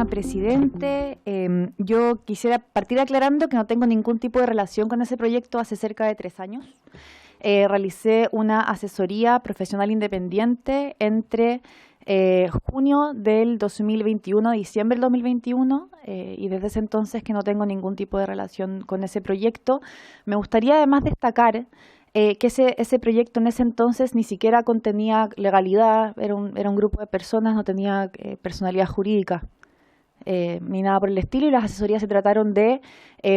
presidente. Yo quisiera partir aclarando que no tengo ningún tipo de relación con ese proyecto hace cerca de 3 años. Realicé una asesoría profesional independiente entre junio del 2021 a diciembre del 2021 y desde ese entonces que no tengo ningún tipo de relación con ese proyecto. Me gustaría además destacar que ese proyecto en ese entonces ni siquiera contenía legalidad, era un grupo de personas, no tenía personalidad jurídica ni nada por el estilo, y las asesorías se trataron de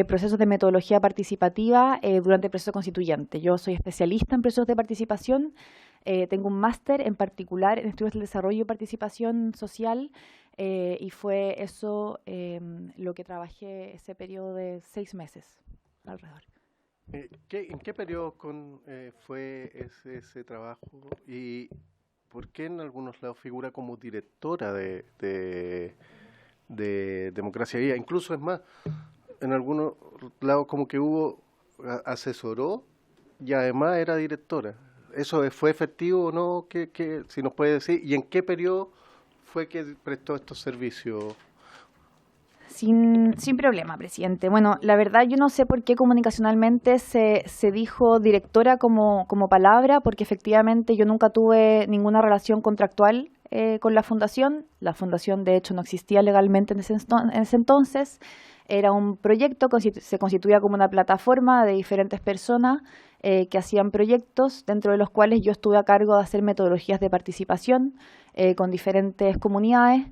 procesos de metodología participativa durante el proceso constituyente. Yo soy especialista en procesos de participación, tengo un máster en particular en estudios del desarrollo y participación social, y fue eso lo que trabajé ese periodo de 6 meses alrededor. ¿En qué periodo fue ese trabajo y por qué en algunos lados figura como directora de Democracia Viva? Incluso es más, en algunos lados como que asesoró y además era directora. ¿Eso fue efectivo o no? Si nos puede decir, ¿y en qué periodo fue que prestó estos servicios? Sin problema, presidente. Bueno, la verdad yo no sé por qué comunicacionalmente se dijo directora como palabra, porque efectivamente yo nunca tuve ninguna relación contractual con la fundación. La fundación, de hecho, no existía legalmente en ese entonces. Era un proyecto, se constituía como una plataforma de diferentes personas que hacían proyectos, dentro de los cuales yo estuve a cargo de hacer metodologías de participación con diferentes comunidades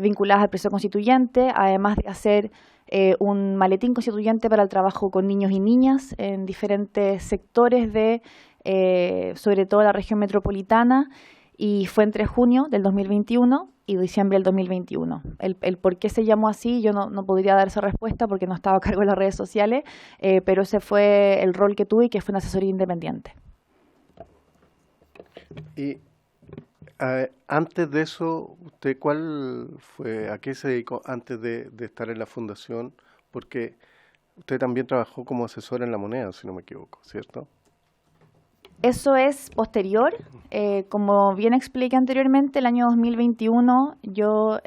vinculadas al proceso constituyente, además de hacer un maletín constituyente para el trabajo con niños y niñas en diferentes sectores sobre todo la región metropolitana, y fue entre junio del 2021 y diciembre del 2021. El por qué se llamó así, yo no podría dar esa respuesta porque no estaba a cargo de las redes sociales, pero ese fue el rol que tuve, y que fue una asesoría independiente. Y antes de eso, ¿usted a qué se dedicó antes de estar en la fundación? Porque usted también trabajó como asesora en La Moneda, si no me equivoco, ¿cierto? Eso es posterior. Como bien expliqué anteriormente, el año 2021 yo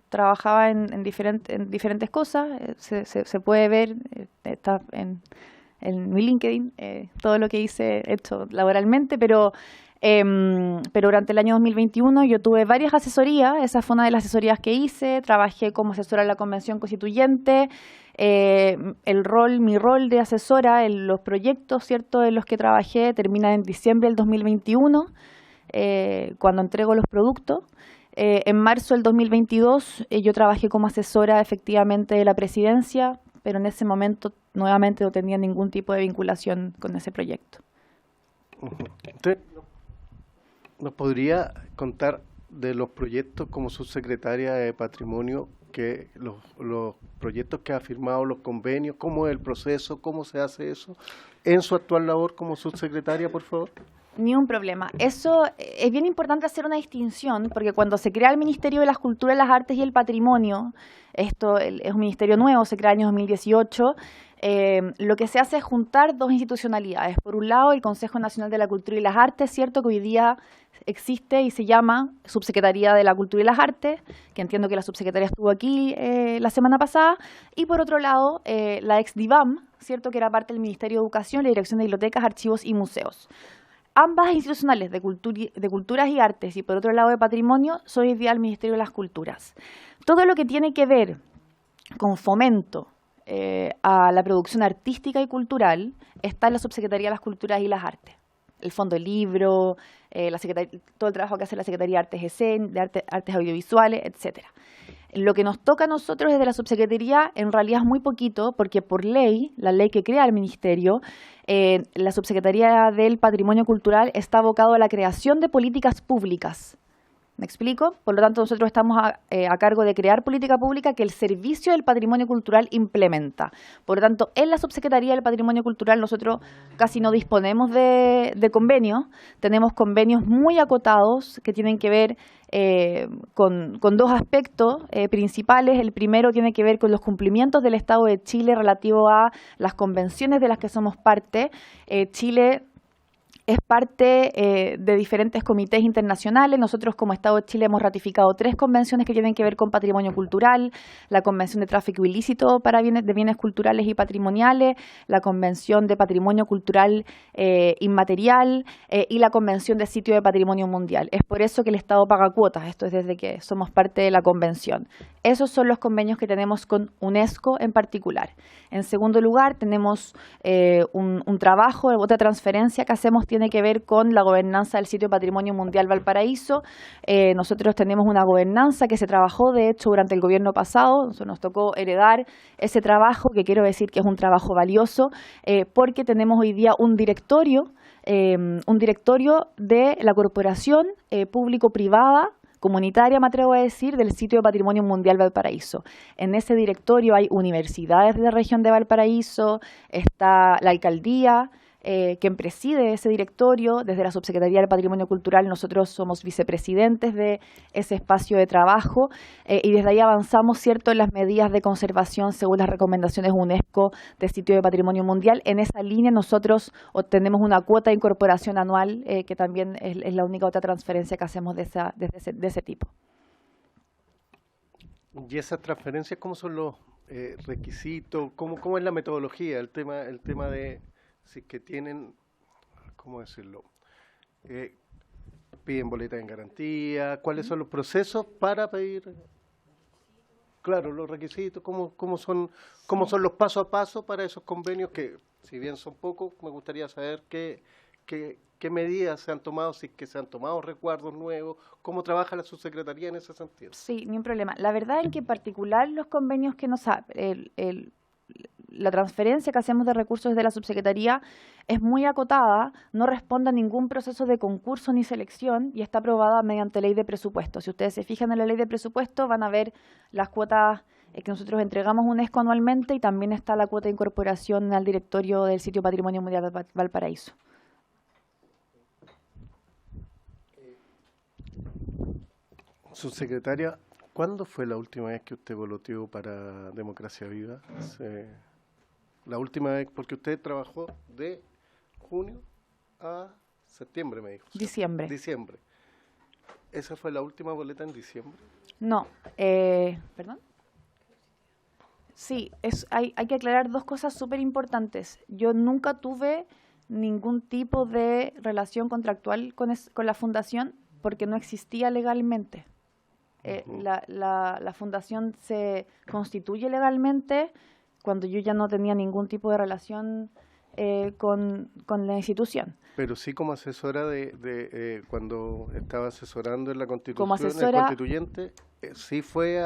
trabajaba en diferentes cosas. Se puede ver, está en mi LinkedIn, todo lo que hice hecho laboralmente, pero durante el año 2021 yo tuve varias asesorías. Esa fue una de las asesorías que hice. Trabajé como asesora de la Convención Constituyente. Mi rol de asesora en los proyectos, ¿cierto?, en los que trabajé termina en diciembre del 2021, cuando entrego los productos. En marzo del 2022 yo trabajé como asesora efectivamente de la presidencia, pero en ese momento nuevamente no tenía ningún tipo de vinculación con ese proyecto. ¿Usted nos podría contar de los proyectos como subsecretaria de Patrimonio, que los proyectos que ha firmado, los convenios, cómo es el proceso, cómo se hace eso en su actual labor como subsecretaria, por favor? Ni un problema. Eso es bien importante hacer una distinción, porque cuando se crea el Ministerio de las Culturas, las Artes y el Patrimonio, esto es un ministerio nuevo, se crea en el año 2018, lo que se hace es juntar dos institucionalidades. Por un lado, el Consejo Nacional de la Cultura y las Artes, cierto, que hoy día existe y se llama Subsecretaría de la Cultura y las Artes, que entiendo que la subsecretaria estuvo aquí la semana pasada, y por otro lado, la ex DIVAM, cierto, que era parte del Ministerio de Educación, la Dirección de Bibliotecas, Archivos y Museos. Ambas institucionales de culturas y artes, y por otro lado de patrimonio, son hoy día el Ministerio de las Culturas. Todo lo que tiene que ver con fomento a la producción artística y cultural está en la Subsecretaría de las Culturas y las Artes. El Fondo del Libro, todo el trabajo que hace la Secretaría de Artes ESEN, de Artes Audiovisuales, etcétera. Lo que nos toca a nosotros desde la subsecretaría en realidad es muy poquito, porque por ley, la ley que crea el ministerio, la subsecretaría del Patrimonio Cultural está abocado a la creación de políticas públicas. ¿Me explico? Por lo tanto, nosotros estamos a cargo de crear política pública que el Servicio del Patrimonio Cultural implementa. Por lo tanto, en la Subsecretaría del Patrimonio Cultural nosotros casi no disponemos de convenios. Tenemos convenios muy acotados que tienen que ver con dos aspectos principales. El primero tiene que ver con los cumplimientos del Estado de Chile relativo a las convenciones de las que somos parte. Chile es parte de diferentes comités internacionales. Nosotros como Estado de Chile hemos ratificado 3 convenciones que tienen que ver con patrimonio cultural, la Convención de Tráfico Ilícito para bienes culturales y patrimoniales, la Convención de Patrimonio Cultural Inmaterial y la Convención de Sitio de Patrimonio Mundial. Es por eso que el Estado paga cuotas, esto es desde que somos parte de la convención. Esos son los convenios que tenemos con UNESCO en particular. En segundo lugar, tenemos un trabajo, otra transferencia que hacemos tiene que ver con la gobernanza del Sitio de Patrimonio Mundial Valparaíso. Nosotros tenemos una gobernanza que se trabajó, de hecho, durante el gobierno pasado. Nos tocó heredar ese trabajo, que quiero decir que es un trabajo valioso, porque tenemos hoy día un directorio de la corporación público-privada comunitaria, me atrevo a decir, del Sitio de Patrimonio Mundial Valparaíso. En ese directorio hay universidades de la región de Valparaíso, está la alcaldía, quien preside ese directorio. Desde la Subsecretaría del Patrimonio Cultural nosotros somos vicepresidentes de ese espacio de trabajo y desde ahí avanzamos, ¿cierto?, en las medidas de conservación según las recomendaciones UNESCO de Sitio de Patrimonio Mundial. En esa línea nosotros obtenemos una cuota de incorporación anual que también es la única otra transferencia que hacemos de ese tipo. ¿Y esas transferencias cómo son los requisitos? ¿Cómo es la metodología? El tema de si es que tienen, ¿cómo decirlo? Piden boletas en garantía, ¿cuáles son los procesos para pedir? Claro, los requisitos, cómo son los paso a paso para esos convenios que, si bien son pocos, me gustaría saber qué medidas se han tomado, si es que se han tomado recuerdos nuevos, cómo trabaja la subsecretaría en ese sentido. Sí, ni un problema. La verdad es que en particular los convenios que la transferencia que hacemos de recursos desde la subsecretaría es muy acotada, no responde a ningún proceso de concurso ni selección y está aprobada mediante ley de presupuesto. Si ustedes se fijan en la ley de presupuesto van a ver las cuotas que nosotros entregamos a UNESCO anualmente y también está la cuota de incorporación al directorio del Sitio Patrimonio Mundial Valparaíso. Subsecretaria, ¿cuándo fue la última vez que usted voloteó para Democracia Viva? La última vez, porque usted trabajó de junio a septiembre, me dijo. Diciembre. Diciembre. ¿Esa fue la última boleta en diciembre? No, ¿perdón? Sí, hay que aclarar 2 cosas súper importantes. Yo nunca tuve ningún tipo de relación contractual con la fundación porque no existía legalmente. La fundación se constituye legalmente cuando yo ya no tenía ningún tipo de relación con la institución. Pero sí como asesora cuando estaba asesorando en la Constitución, Como asesora, el constituyente, sí fue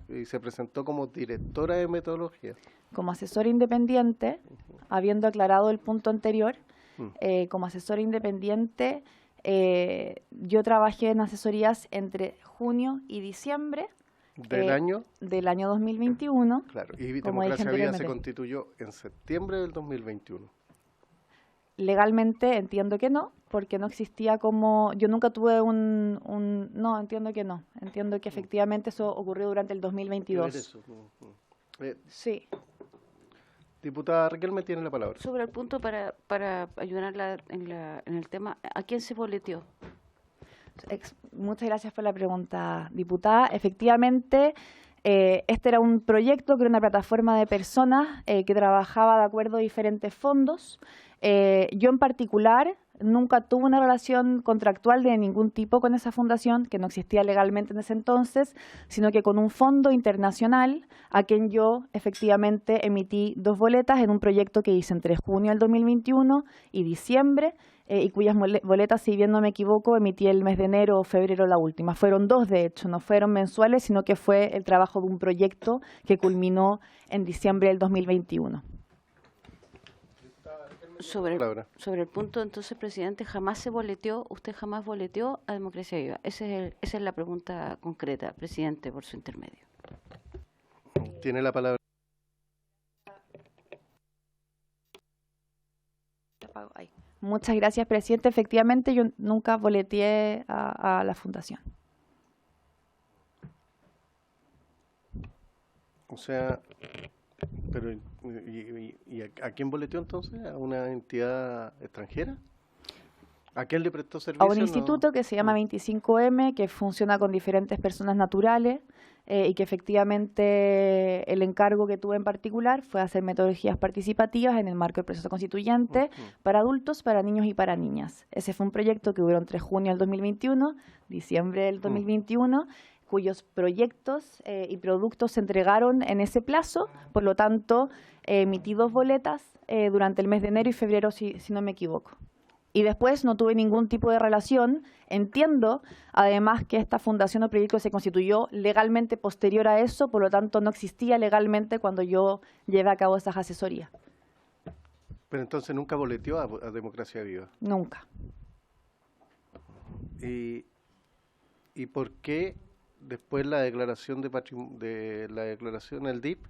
y se presentó como directora de metodología. Como asesora independiente, habiendo aclarado el punto anterior, como asesora independiente, yo trabajé en asesorías entre junio y diciembre ¿Del año? Del año 2021. Claro, y como dije Democracia Viva se anteriormente. constituyó en septiembre del 2021. Legalmente entiendo que no, porque no existía como... Yo nunca tuve No, entiendo que no. Entiendo que efectivamente eso ocurrió durante el 2022. Eso. Sí. Diputada Riquelme tiene la palabra. Sobre el punto para ayudarla en el tema, ¿a quién se boleteó? Muchas gracias por la pregunta, diputada. Efectivamente, este era un proyecto que era una plataforma de personas que trabajaba de acuerdo a diferentes fondos. Yo en particular nunca tuve una relación contractual de ningún tipo con esa fundación, que no existía legalmente en ese entonces, sino que con un fondo internacional a quien yo efectivamente emití 2 boletas en un proyecto que hice entre junio del 2021 y diciembre, y cuyas boletas, si bien no me equivoco, emití el mes de enero o febrero la última. Fueron 2, de hecho, no fueron mensuales, sino que fue el trabajo de un proyecto que culminó en diciembre del 2021. Sobre el punto, entonces, presidente, usted jamás boleteó a Democracia Viva. Esa es la pregunta concreta, presidente, por su intermedio. Tiene la palabra. Muchas gracias, presidente. Efectivamente, yo nunca boleteé a la fundación. O sea, pero ¿y a quién boleteó entonces? ¿A una entidad extranjera? ¿A quién le prestó A servicio? un instituto que se llama 25M, que funciona con diferentes personas naturales y que efectivamente el encargo que tuve en particular fue hacer metodologías participativas en el marco del proceso constituyente para adultos, para niños y para niñas. Ese fue un proyecto que duró entre junio del 2021, diciembre del 2021, cuyos proyectos y productos se entregaron en ese plazo. Por lo tanto, emití 2 boletas durante el mes de enero y febrero, si no me equivoco. Y después no tuve ningún tipo de relación. Entiendo, además, que esta fundación o proyecto se constituyó legalmente posterior a eso, por lo tanto no existía legalmente cuando yo llevé a cabo esas asesorías. Pero entonces nunca boleteó a Democracia Viva. Nunca. ¿Y por qué después la declaración de la declaración del DIP,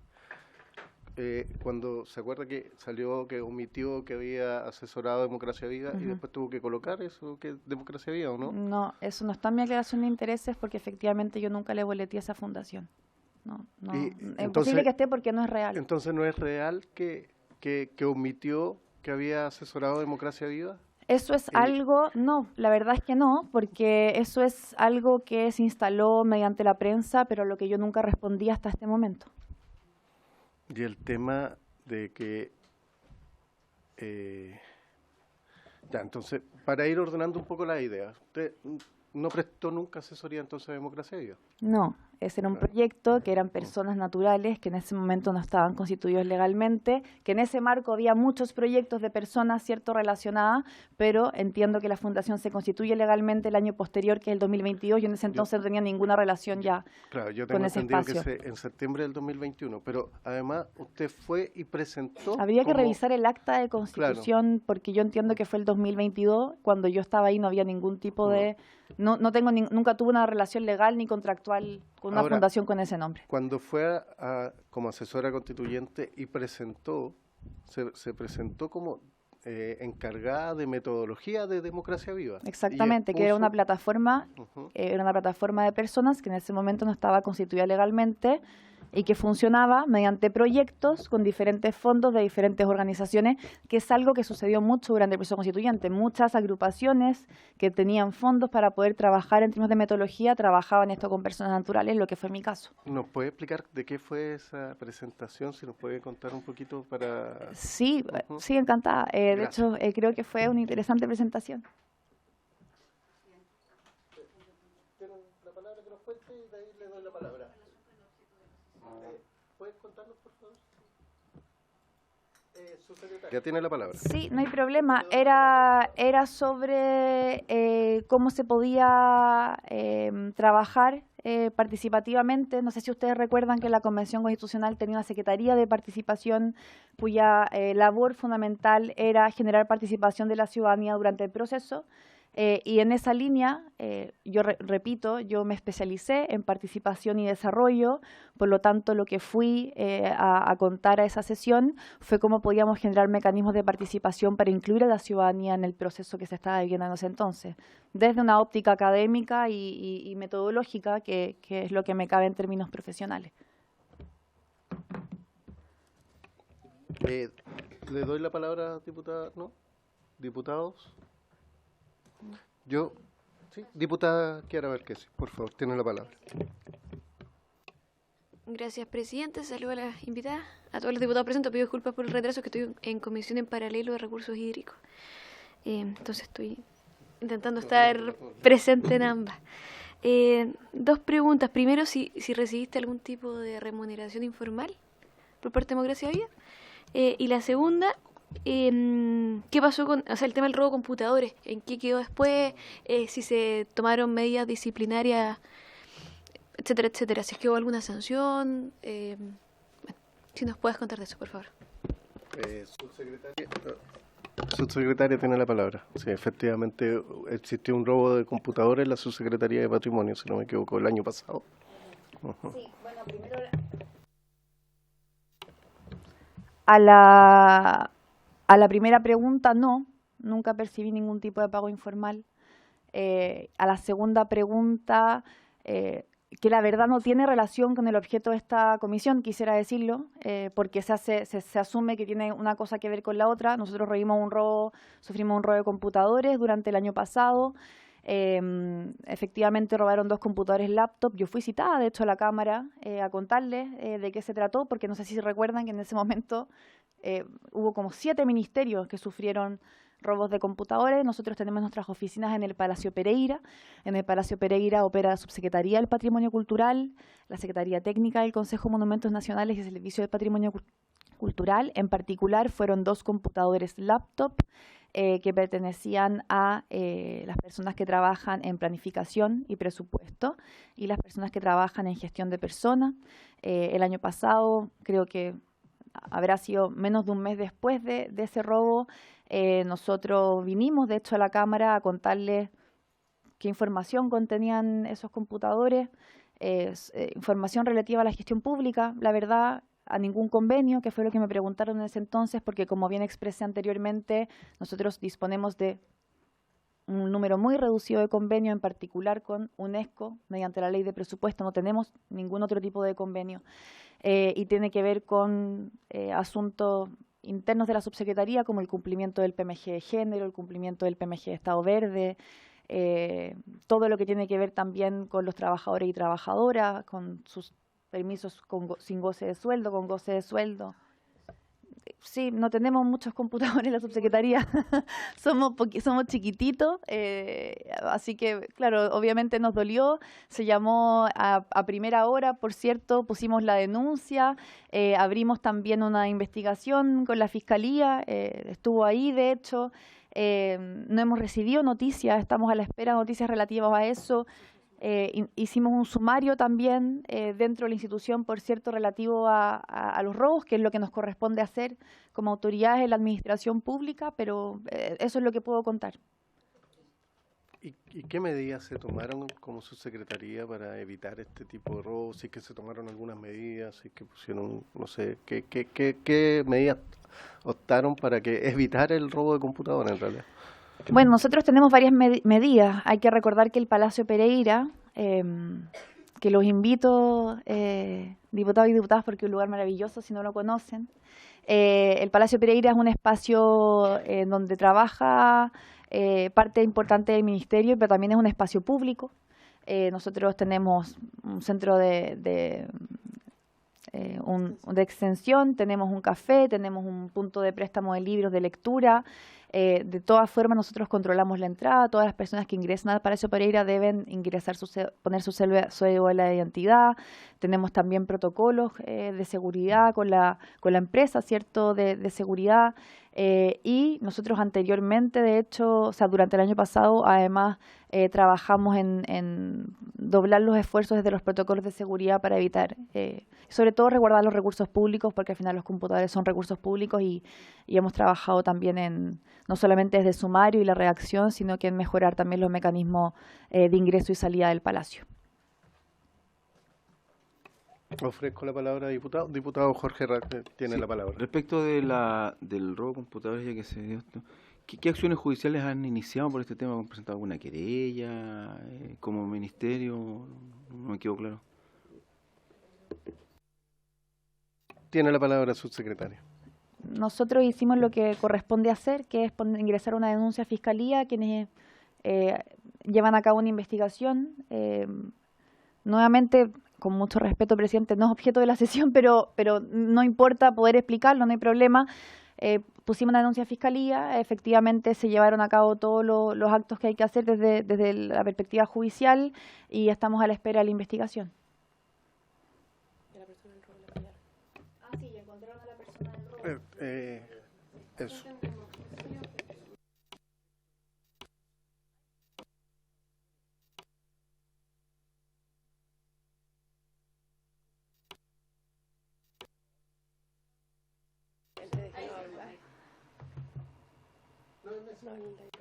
cuando se acuerda que salió, que omitió que había asesorado a Democracia Viva y después tuvo que colocar eso que es Democracia Viva, ¿o no? No, eso no está en mi declaración de intereses porque efectivamente yo nunca le boleteé a esa fundación. No, es imposible que esté porque no es real. Entonces, ¿no es real que omitió que había asesorado a Democracia Viva? Eso es algo, no, la verdad es que no, porque eso es algo que se instaló mediante la prensa, pero a lo que yo nunca respondí hasta este momento. Y el tema de que, ya, entonces, para ir ordenando un poco las ideas, ¿usted no prestó nunca asesoría entonces a Democracia Viva? No, ese era un proyecto que eran personas naturales que en ese momento no estaban constituidos legalmente, que en ese marco había muchos proyectos de personas, cierto, relacionadas, pero entiendo que la fundación se constituye legalmente el año posterior, que es el 2022, yo en ese entonces no tenía ninguna relación ya Claro, yo tengo con ese entendido espacio. que en septiembre del 2021, pero además usted fue y presentó... Habría que revisar el acta de constitución, porque yo entiendo que fue el 2022, cuando yo estaba ahí no había ningún tipo de... No tengo nunca tuve una relación legal ni contractual con una fundación con ese nombre. Cuando fue como asesora constituyente y presentó, se presentó como encargada de metodología de Democracia Viva. Exactamente, que era una plataforma de personas que en ese momento no estaba constituida legalmente y que funcionaba mediante proyectos con diferentes fondos de diferentes organizaciones, que es algo que sucedió mucho durante el proceso constituyente. Muchas agrupaciones que tenían fondos para poder trabajar en términos de metodología trabajaban esto con personas naturales, lo que fue mi caso. ¿Nos puede explicar de qué fue esa presentación? Si nos puede contar un poquito para... Sí, sí, encantada. De hecho, creo que fue una interesante presentación. La palabra que nos cuente y de ahí le doy la palabra. ¿Puedes contarnos, por favor? Su secretaria. Ya tiene la palabra. Sí, no hay problema. Era sobre cómo se podía trabajar participativamente. No sé si ustedes recuerdan que la Convención Constitucional tenía una Secretaría de Participación cuya labor fundamental era generar participación de la ciudadanía durante el proceso. Y en esa línea, yo repito, yo me especialicé en participación y desarrollo, por lo tanto lo que fui a contar a esa sesión fue cómo podíamos generar mecanismos de participación para incluir a la ciudadanía en el proceso que se estaba viviendo en ese entonces, desde una óptica académica y metodológica, que es lo que me cabe en términos profesionales. Le doy la palabra, diputada, ¿no? Diputados. Sí, diputada Kiara Valquesi, por favor, tiene la palabra. Gracias, presidente. Saludos a las invitadas, a todos los diputados presentes. Pido disculpas por el retraso, que estoy en comisión en paralelo de recursos hídricos. Entonces estoy intentando estar presente en ambas. 2 preguntas. Primero, si recibiste algún tipo de remuneración informal por parte de Democracia Viva. Y la segunda... ¿qué pasó con el tema del robo de computadores? ¿En qué quedó después? Si se tomaron medidas disciplinarias, etcétera, etcétera. Si es que hubo alguna sanción. Bueno, si nos puedes contar de eso, por favor. Subsecretaria tiene la palabra. Sí, efectivamente existió un robo de computadores en la Subsecretaría de Patrimonio, si no me equivoco, el año pasado. Sí, bueno, primero... A la primera pregunta, no, nunca percibí ningún tipo de pago informal. A la segunda pregunta, que la verdad no tiene relación con el objeto de esta comisión, quisiera decirlo, porque se asume que tiene una cosa que ver con la otra. Nosotros sufrimos un robo de computadores durante el año pasado. Efectivamente robaron 2 computadores laptop. Yo fui citada, de hecho, a la Cámara a contarles de qué se trató, porque no sé si se recuerdan que en ese momento hubo como 7 ministerios que sufrieron robos de computadores. Nosotros tenemos nuestras oficinas en el Palacio Pereira. En el Palacio Pereira opera la Subsecretaría del Patrimonio Cultural, la Secretaría Técnica del Consejo de Monumentos Nacionales y el Servicio del Patrimonio Cultural. En particular, fueron 2 computadores laptop que pertenecían a las personas que trabajan en planificación y presupuesto y las personas que trabajan en gestión de personas. El año pasado, creo que habrá sido menos de un mes después de ese robo, nosotros vinimos, de hecho, a la Cámara a contarles qué información contenían esos computadores, información relativa a la gestión pública, la verdad, a ningún convenio, que fue lo que me preguntaron en ese entonces, porque como bien expresé anteriormente, nosotros disponemos de un número muy reducido de convenio, en particular con UNESCO, mediante la ley de presupuesto, no tenemos ningún otro tipo de convenio, y tiene que ver con asuntos internos de la subsecretaría, como el cumplimiento del PMG de género, el cumplimiento del PMG de Estado Verde, todo lo que tiene que ver también con los trabajadores y trabajadoras, con sus permisos sin goce de sueldo, con goce de sueldo. Sí, no tenemos muchos computadores en la subsecretaría, somos chiquititos, así que, claro, obviamente nos dolió, se llamó a primera hora, por cierto, pusimos la denuncia, abrimos también una investigación con la Fiscalía, estuvo ahí, de hecho, no hemos recibido noticias, estamos a la espera de noticias relativas a eso. Hicimos un sumario también dentro de la institución, por cierto, relativo a los robos, que es lo que nos corresponde hacer como autoridades en la administración pública, pero eso es lo que puedo contar. ¿Y qué medidas se tomaron como subsecretaría para evitar este tipo de robos? Si es que se tomaron algunas medidas, si es que pusieron, no sé, ¿qué medidas optaron para que evitar el robo de computadora en realidad? Bueno, nosotros tenemos varias medidas. Hay que recordar que el Palacio Pereira, que los invito, diputados y diputadas, porque es un lugar maravilloso si no lo conocen. El Palacio Pereira es un espacio donde trabaja parte importante del ministerio, pero también es un espacio público. Nosotros tenemos un centro de extensión, tenemos un café, tenemos un punto de préstamo de libros de lectura. De todas formas, nosotros controlamos la entrada. Todas las personas que ingresan al Palacio Pereira deben ingresar poner su cédula de identidad. Tenemos también protocolos de seguridad con la empresa, ¿cierto?, de seguridad. Y nosotros anteriormente, de hecho, o sea, durante el año pasado, además, trabajamos en doblar los esfuerzos desde los protocolos de seguridad para evitar, sobre todo, resguardar los recursos públicos, porque al final los computadores son recursos públicos y hemos trabajado también no solamente desde sumario y la redacción, sino que en mejorar también los mecanismos de ingreso y salida del Palacio. Ofrezco la palabra a diputado. Diputado Jorge Rack tiene la palabra. Respecto de del robo de computadores, ya que se dio esto, ¿qué acciones judiciales han iniciado por este tema? ¿Han presentado alguna querella como ministerio? No me quedó claro. Tiene la palabra subsecretario. Nosotros hicimos lo que corresponde hacer, que es ingresar una denuncia a Fiscalía, quienes llevan a cabo una investigación. Nuevamente, con mucho respeto, presidente, no es objeto de la sesión, pero no importa poder explicarlo, no hay problema. Pusimos una denuncia a Fiscalía, efectivamente se llevaron a cabo todos los actos que hay que hacer desde la perspectiva judicial y estamos a la espera de la investigación. Sí, encontraron a la persona del robo. Eso.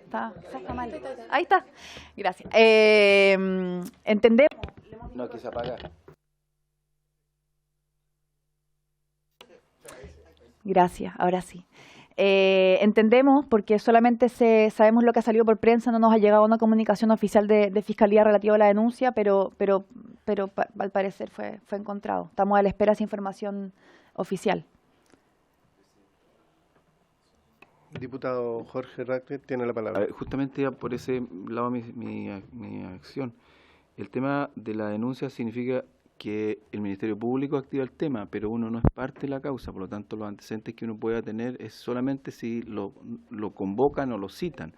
Está mal. Ahí está. Gracias. Entendemos. No, que se apaga. Gracias, ahora sí. Entendemos, porque solamente sabemos lo que ha salido por prensa, no nos ha llegado una comunicación oficial de Fiscalía relativa a la denuncia, pero al parecer fue encontrado. Estamos a la espera de esa información oficial. Diputado Jorge Rackler tiene la palabra. Justamente iba por ese lado mi acción. El tema de la denuncia significa que el Ministerio Público activa el tema, pero uno no es parte de la causa, por lo tanto los antecedentes que uno pueda tener es solamente si lo convocan o lo citan.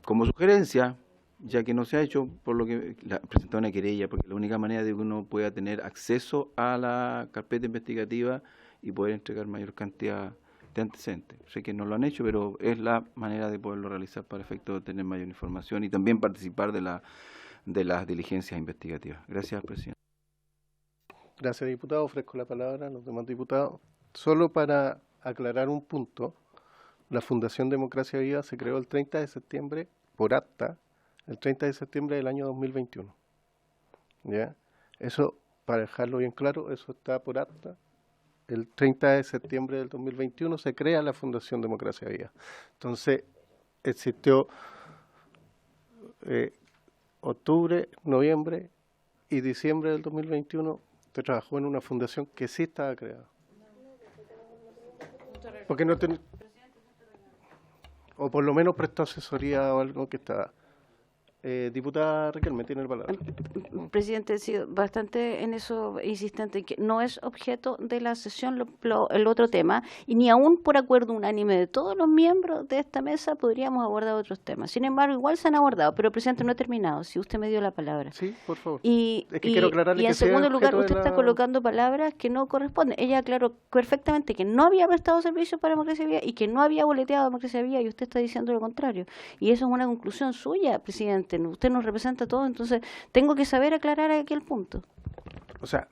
Como sugerencia, ya que no se ha hecho, por lo que presentar una querella, porque la única manera de que uno pueda tener acceso a la carpeta investigativa y poder entregar mayor cantidad de antecedentes. Sé que no lo han hecho, pero es la manera de poderlo realizar para efecto de tener mayor información y también participar de las diligencias investigativas. Gracias, presidente. Gracias, diputado. Ofrezco la palabra a los demás diputados. Solo para aclarar un punto, la Fundación Democracia Viva se creó el 30 de septiembre por acta, el 30 de septiembre del año 2021. ¿Ya? Eso, para dejarlo bien claro, eso está por acta. El 30 de septiembre del 2021 se crea la Fundación Democracia Viva. Entonces, existió octubre, noviembre y diciembre del 2021, usted trabajó en una fundación que sí estaba creada. Porque no o por lo menos prestó asesoría o algo que estaba. Diputada Riquelme, tiene la palabra. Presidente, he sido bastante en eso insistente, que no es objeto de la sesión el otro tema, y ni aún por acuerdo unánime de todos los miembros de esta mesa podríamos abordar otros temas. Sin embargo, igual se han abordado, pero presidente, no he terminado, si usted me dio la palabra. Sí, por favor. Y quiero aclararle en que segundo lugar, objeto usted de está la... colocando palabras que no corresponden. Ella aclaró perfectamente que no había prestado servicios para Democracia Viva y que no había boleteado a Democracia Viva, y usted está diciendo lo contrario. Y eso es una conclusión suya, presidente. Usted nos representa a todos, entonces tengo que saber aclarar aquel punto. O sea,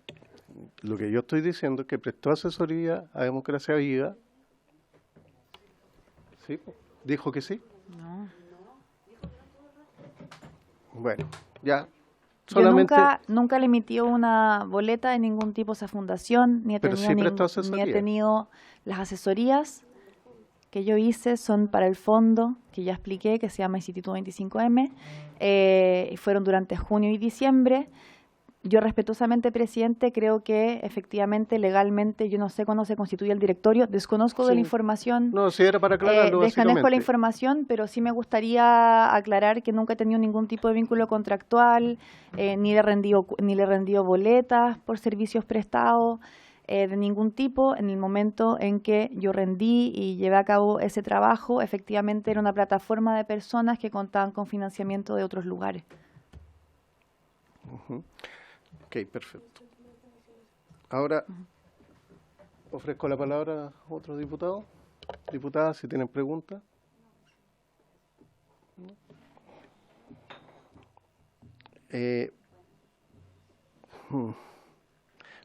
lo que yo estoy diciendo es que prestó asesoría a Democracia Viva. ¿Sí? ¿Dijo que sí? No. Bueno, ya. Yo Solamente... nunca le emitió una boleta de ningún tipo a esa fundación, ni he Pero tenido, sí prestó asesoría. ni he tenido las asesorías que yo hice son para el fondo, que ya expliqué, que se llama Instituto 25M, y fueron durante junio y diciembre. Yo respetuosamente, presidente, creo que efectivamente, legalmente, yo no sé cuándo se constituye el directorio, desconozco de Sí. la información. No, sí era para aclararlo, Desconozco la básicamente. información, pero sí me gustaría aclarar que nunca he tenido ningún tipo de vínculo contractual, ni le he rendido boletas por servicios prestados, de ningún tipo. En el momento en que yo rendí y llevé a cabo ese trabajo, efectivamente era una plataforma de personas que contaban con financiamiento de otros lugares. Ok, perfecto. Ahora ofrezco la palabra a otros diputados. Diputadas, si tienen preguntas.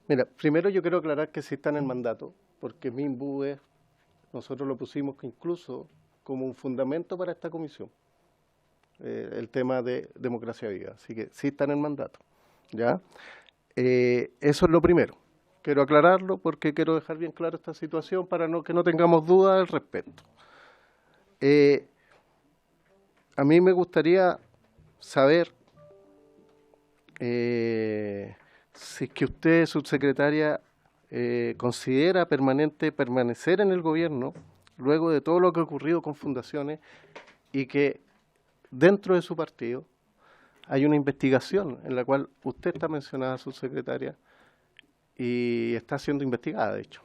Mira, primero yo quiero aclarar que sí está en el mandato, porque MINBU nosotros lo pusimos incluso como un fundamento para esta comisión, el tema de Democracia Viva, así que sí está en el mandato, ¿ya? Eso es lo primero, quiero aclararlo porque quiero dejar bien claro esta situación para que no tengamos dudas al respecto. A mí me gustaría saber si es que usted, subsecretaria, considera permanecer en el gobierno luego de todo lo que ha ocurrido con fundaciones y que dentro de su partido hay una investigación en la cual usted está mencionada, subsecretaria, y está siendo investigada, de hecho.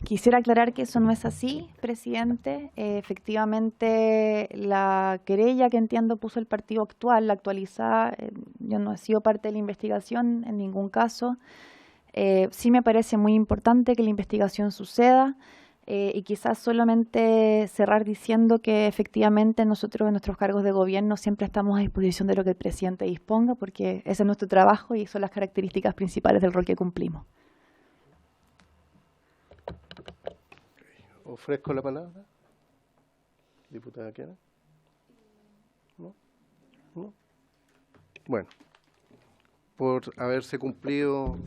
Quisiera aclarar que eso no es así, presidente. Efectivamente, la querella que entiendo puso el partido actual, la actualizada, yo no he sido parte de la investigación en ningún caso. Sí me parece muy importante que la investigación suceda y quizás solamente cerrar diciendo que efectivamente nosotros en nuestros cargos de gobierno siempre estamos a disposición de lo que el presidente disponga, porque ese es nuestro trabajo y son las características principales del rol que cumplimos. Ofrezco la palabra. Diputada Kiana. ¿No? ¿No? Bueno. por haberse cumplido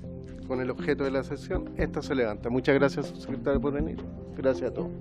con el objeto de la sesión, esta se levanta. Muchas gracias, subsecretario, por venir. Gracias a todos.